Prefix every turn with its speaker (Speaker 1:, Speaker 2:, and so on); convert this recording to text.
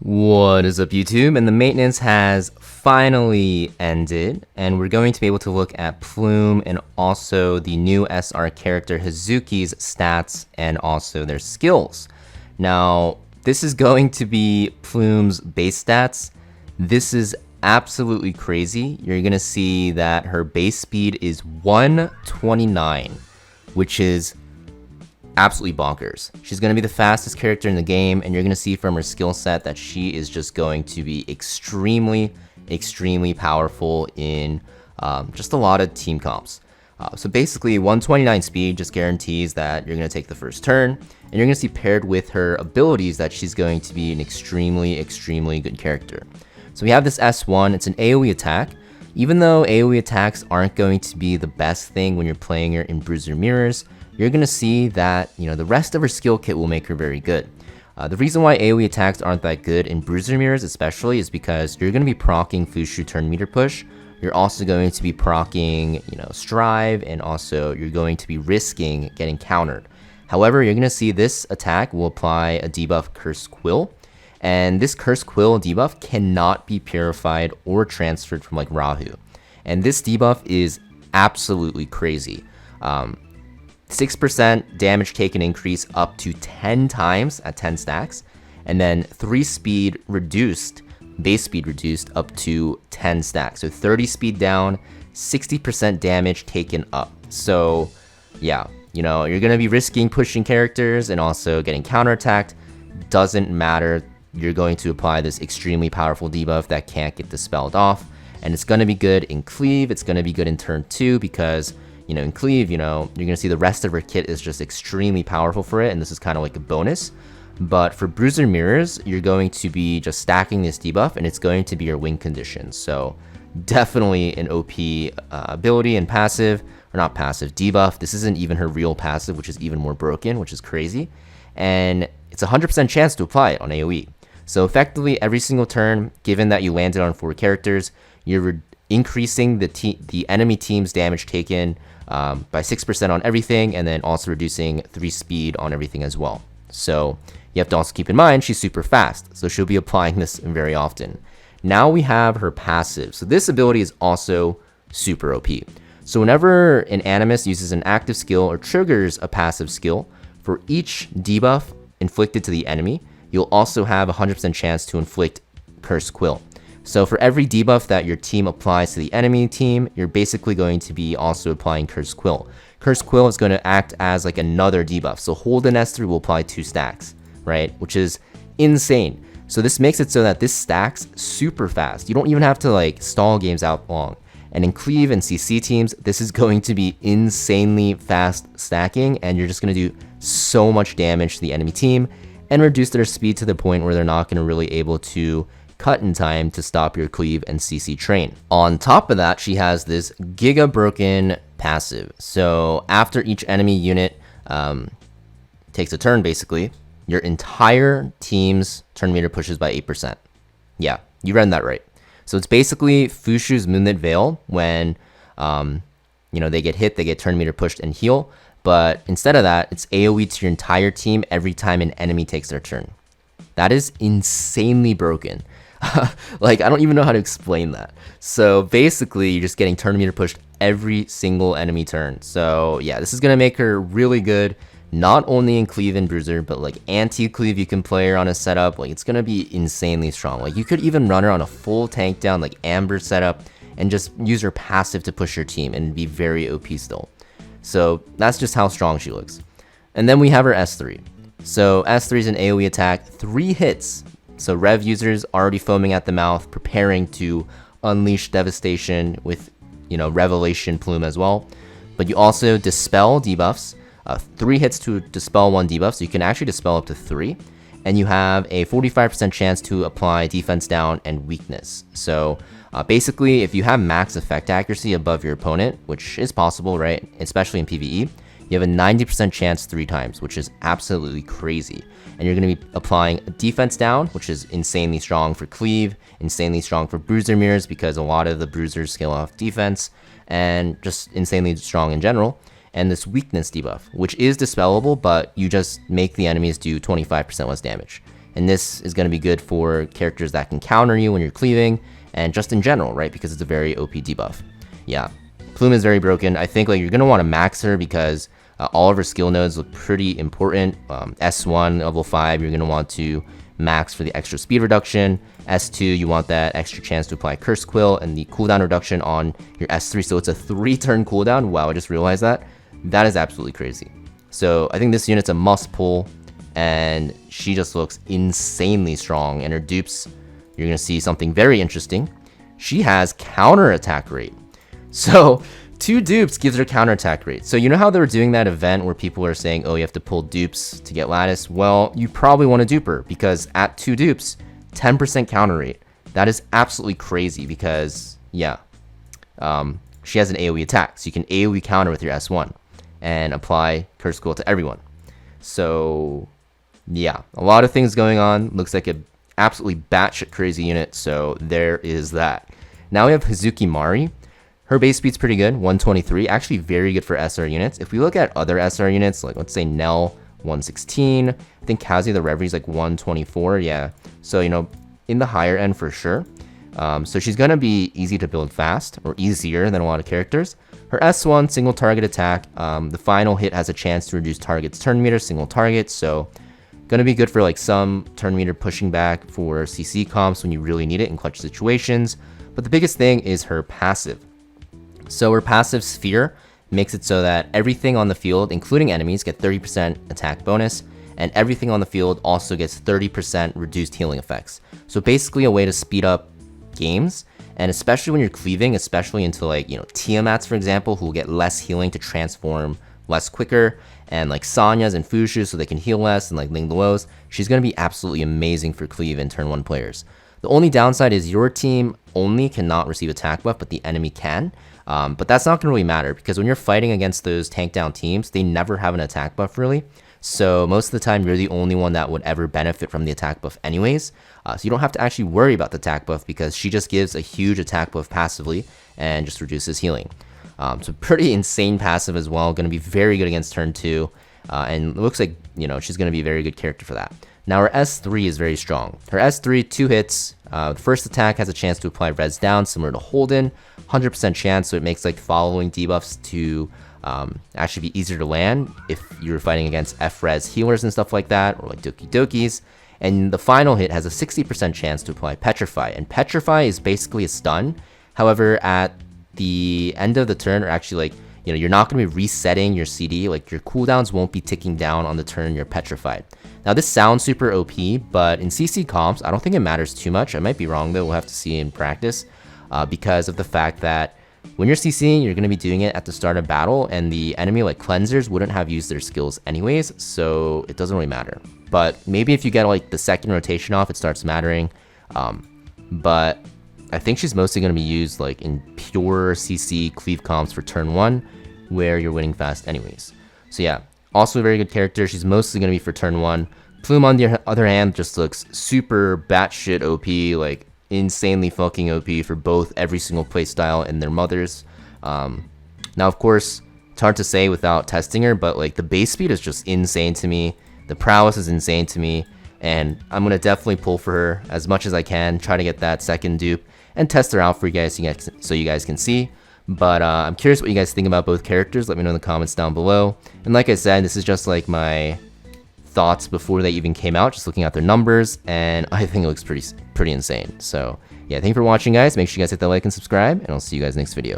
Speaker 1: What is up, YouTube? And the maintenance has finally ended, and we're going to be able to look at Plume and also the new SR character Hizuki's stats and also their skills. Now, this is going to be Plume's base stats. This is absolutely crazy. You're going to see that her base speed is 129, which is absolutely bonkers. She's going to be the fastest character in the game, and you're going to see from her skill set that she is just going to be extremely powerful in just a lot of team comps. So basically 129 speed just guarantees that you're going to take the first turn, and you're going to see paired with her abilities that she's going to be an extremely good character. So we have this S1, it's an AoE attack. Even though AoE attacks aren't going to be the best thing when you're playing her in Bruiser Mirrors, you're going to see that, the rest of her skill kit will make her very good. The reason why AoE attacks aren't that good in Bruiser Mirrors especially is because you're going to be proccing Fushu turn meter push. You're also going to be proccing, Strive, and also you're going to be risking getting countered. However, you're going to see this attack will apply a debuff Curse Quill. And this Curse Quill debuff cannot be purified or transferred from like Rahu. And this debuff is absolutely crazy. 6% damage taken increase up to 10 times at 10 stacks, and then 3 speed reduced, base speed reduced up to 10 stacks. So 30 speed down, 60% damage taken up. So yeah, you're gonna be risking pushing characters and also getting counterattacked. Doesn't matter. You're going to apply this extremely powerful debuff that can't get dispelled off, and it's gonna be good in Cleave. It's gonna be good in turn 2 because in Cleave, you're going to see the rest of her kit is just extremely powerful for it, and this is kind of like a bonus. But for Bruiser Mirrors, you're going to be just stacking this debuff, and it's going to be your win condition. So definitely an OP ability and passive, or not passive, debuff. This isn't even her real passive, which is even more broken, which is crazy. And it's a 100% chance to apply it on AoE. So effectively, every single turn, given that you landed on 4 characters, you're increasing the enemy team's damage taken by 6% on everything, and then also reducing 3 speed on everything as well. So you have to also keep in mind she's super fast, so she'll be applying this very often. Now we have her passive. So this ability is also super OP. So whenever an Animus uses an active skill or triggers a passive skill, for each debuff inflicted to the enemy, you'll also have a 100% chance to inflict Curse Quill. So for every debuff that your team applies to the enemy team, you're basically going to be also applying Curse Quill. Curse Quill is going to act as like another debuff. So Hold in S3 will apply 2 stacks, right? Which is insane. So this makes it so that this stacks super fast. You don't even have to like stall games out long. And in Cleave and CC teams, this is going to be insanely fast stacking, and you're just going to do so much damage to the enemy team and reduce their speed to the point where they're not going to really able to cut in time to stop your Cleave and CC train. On top of that, she has this Giga Broken passive. So after each enemy unit takes a turn, basically, your entire team's turn meter pushes by 8%. Yeah, you read that right. So it's basically Fushu's Moonlit Veil when they get hit, they get turn meter pushed and heal. But instead of that, it's AoE to your entire team every time an enemy takes their turn. That is insanely broken. Like, I don't even know how to explain that. So basically, you're just getting turn meter pushed every single enemy turn. So yeah, this is going to make her really good, not only in Cleave and Bruiser, but like anti-Cleave, you can play her on a setup. Like, it's going to be insanely strong. Like, you could even run her on a full tank down, like Amber setup, and just use her passive to push your team and be very OP still. So that's just how strong she looks. And then we have her S3. So S3 is an AoE attack, 3 hits. So Rev users already foaming at the mouth, preparing to unleash devastation with, Revelation Plume as well. But you also dispel debuffs, 3 hits to dispel 1 debuff, so you can actually dispel up to 3. And you have a 45% chance to apply defense down and weakness. So basically, if you have max effect accuracy above your opponent, which is possible, right, especially in PvE, you have a 90% chance 3 times, which is absolutely crazy. And you're going to be applying a defense down, which is insanely strong for Cleave, insanely strong for Bruiser Mirrors, because a lot of the Bruisers scale off defense, and just insanely strong in general. And this weakness debuff, which is dispellable, but you just make the enemies do 25% less damage. and this is going to be good for characters that can counter you when you're cleaving, and just in general, right? Because it's a very OP debuff. Yeah, Plume is very broken. I think like you're going to want to max her because all of her skill nodes look pretty important. S1, level 5, you're going to want to max for the extra speed reduction. S2, you want that extra chance to apply Curse Quill and the cooldown reduction on your S3. So it's a 3-turn cooldown. Wow, I just realized that. That is absolutely crazy. So I think this unit's a must pull, and she just looks insanely strong. And her dupes, you're going to see something very interesting. She has counter attack rate. So 2 dupes gives her counter attack rate. So you know how they were doing that event where people are saying, oh, you have to pull dupes to get lattice? Well, you probably want to dupe her because at 2 dupes, 10% counter rate. That is absolutely crazy because, yeah, she has an AoE attack. So you can AoE counter with your S1 and apply Curse Quill to everyone. So, yeah, a lot of things going on. Looks like a absolutely batshit crazy unit. So there is that. Now we have Hizuki Mari. Her base speed's pretty good, 123, actually very good for SR units. If we look at other SR units, like let's say Nell, 116, I think Kazuya the Reverie is like 124, yeah. So, you know, in the higher end for sure. So she's gonna be easy to build fast, or easier than a lot of characters. Her S1, single target attack, the final hit has a chance to reduce target's turn meter, single target, so gonna be good for like some turn meter pushing back for CC comps when you really need it in clutch situations. But the biggest thing is her passive. So her passive Sphere makes it so that everything on the field, including enemies, get 30% attack bonus, and everything on the field also gets 30% reduced healing effects. So basically a way to speed up games, and especially when you're cleaving, especially into like, you know, Tiamats, for example, who will get less healing to transform less quicker, and like Sanya's and Fushu's so they can heal less, and like Ling Luo's, she's going to be absolutely amazing for cleave and turn 1 players. The only downside is your team only cannot receive attack buff, but the enemy can. But that's not going to really matter because when you're fighting against those tank down teams, they never have an attack buff really. So most of the time, you're the only one that would ever benefit from the attack buff anyways. So you don't have to actually worry about the attack buff because she just gives a huge attack buff passively and just reduces healing. So pretty insane passive as well. Going to be very good against turn 2. And it looks like, you know, she's going to be a very good character for that. Now her S3 is very strong. Her S3, 2 hits. The first attack has a chance to apply res down, similar to Holden, 100% chance, so it makes like following debuffs to actually be easier to land if you're fighting against F-res healers and stuff like that, or like Doki Dokis. And the final hit has a 60% chance to apply Petrify, and Petrify is basically a stun. However, at the end of the turn, or actually like, you know, you're not going to be resetting your CD, like your cooldowns won't be ticking down on the turn you're petrified. Now this sounds super OP, but in CC comps, I don't think it matters too much. I might be wrong though, we'll have to see in practice, because of the fact that when you're CCing, you're going to be doing it at the start of battle, and the enemy like cleansers wouldn't have used their skills anyways, so it doesn't really matter. But maybe if you get like the second rotation off, it starts mattering. But I think she's mostly going to be used like in pure CC cleave comps for turn 1, where you're winning fast anyways. So yeah, also a very good character. She's mostly going to be for turn 1. Plume, on the other hand, just looks super batshit OP, like insanely fucking OP for both every single playstyle and their mothers. Now, of course, it's hard to say without testing her, but like the base speed is just insane to me. The prowess is insane to me, and I'm going to definitely pull for her as much as I can, try to get that second dupe, and test her out for you guys so you guys can see. But I'm curious what you guys think about both characters. Let me know in the comments down below. And like I said, this is just like my thoughts before they even came out, just looking at their numbers, and I think it looks pretty insane. So yeah, thank you for watching, guys. Make sure you guys hit that like and subscribe, and I'll see you guys next video.